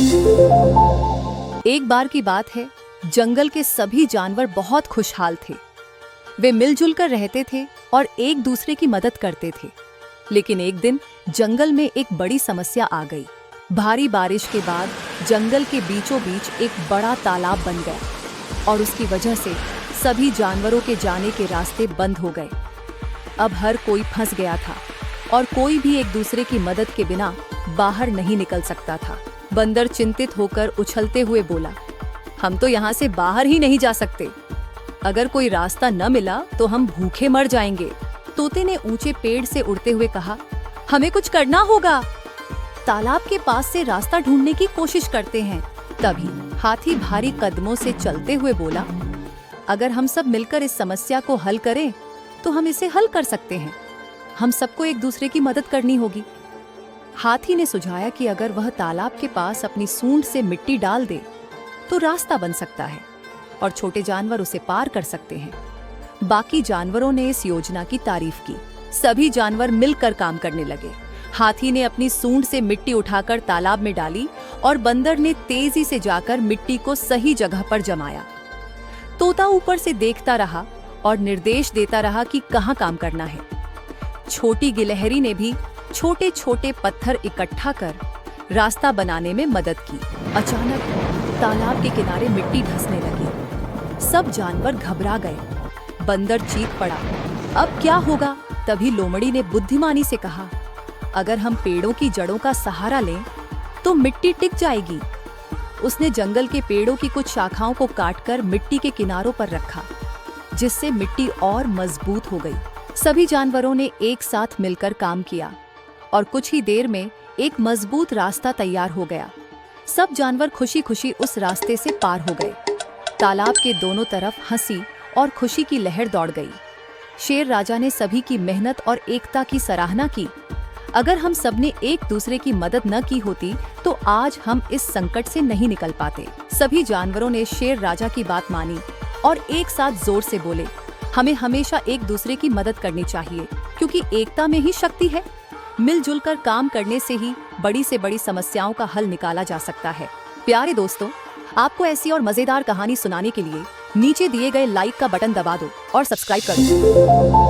एक बार की बात है, जंगल के सभी जानवर बहुत खुशहाल थे। वे मिलजुल कर रहते थे और एक दूसरे की मदद करते थे। लेकिन एक दिन जंगल में एक बड़ी समस्या आ गई। भारी बारिश के बाद जंगल के बीचों बीच एक बड़ा तालाब बन गया और उसकी वजह से सभी जानवरों के जाने के रास्ते बंद हो गए। अब हर कोई फंस गया था और कोई भी एक दूसरे की मदद के बिना बाहर नहीं निकल सकता था। बंदर चिंतित होकर उछलते हुए बोला, हम तो यहाँ से बाहर ही नहीं जा सकते। अगर कोई रास्ता न मिला तो हम भूखे मर जाएंगे। तोते ने ऊंचे पेड़ से उड़ते हुए कहा, हमें कुछ करना होगा। तालाब के पास से रास्ता ढूंढने की कोशिश करते हैं। तभी हाथी भारी कदमों से चलते हुए बोला, अगर हम सब मिलकर इस समस्या को हल करें तो हम इसे हल कर सकते हैं। हम सबको एक दूसरे की मदद करनी होगी। हाथी ने सुझाया कि अगर वह तालाब के पास अपनी सूंड से मिट्टी डाल दे तो रास्ता बन सकता है और छोटे जानवर उसे पार कर सकते हैं। बाकी जानवरों ने इस योजना की तारीफ की। सभी जानवर मिलकर काम करने लगे। हाथी ने अपनी सूंड से मिट्टी उठाकर तालाब में डाली और बंदर ने तेजी से जाकर मिट्टी को सही जगह पर जमाया। तोता ऊपर से देखता रहा और निर्देश देता रहा कि कहाँ काम करना है। छोटी गिलहरी ने भी छोटे छोटे पत्थर इकट्ठा कर रास्ता बनाने में मदद की। अचानक तालाब के किनारे मिट्टी धंसने लगी। सब जानवर घबरा गए। बंदर चीख पड़ा, अब क्या होगा? तभी लोमड़ी ने बुद्धिमानी से कहा, अगर हम पेड़ों की जड़ों का सहारा लें तो मिट्टी टिक जाएगी। उसने जंगल के पेड़ों की कुछ शाखाओं को काटकर मिट्टी के किनारों पर रखा, जिससे मिट्टी और मजबूत हो गई। सभी जानवरों ने एक साथ मिलकर काम किया और कुछ ही देर में एक मजबूत रास्ता तैयार हो गया। सब जानवर खुशी खुशी उस रास्ते से पार हो गए। तालाब के दोनों तरफ हंसी और खुशी की लहर दौड़ गई। शेर राजा ने सभी की मेहनत और एकता की सराहना की। अगर हम सबने एक दूसरे की मदद न की होती तो आज हम इस संकट से नहीं निकल पाते। सभी जानवरों ने शेर राजा की बात मानी और एक साथ जोर से बोले, हमें हमेशा एक दूसरे की मदद करनी चाहिए, क्योंकि एकता में ही शक्ति है। मिलजुल कर काम करने से ही बड़ी से बड़ी समस्याओं का हल निकाला जा सकता है। प्यारे दोस्तों, आपको ऐसी और मजेदार कहानी सुनाने के लिए नीचे दिए गए लाइक का बटन दबा दो और सब्सक्राइब कर दो।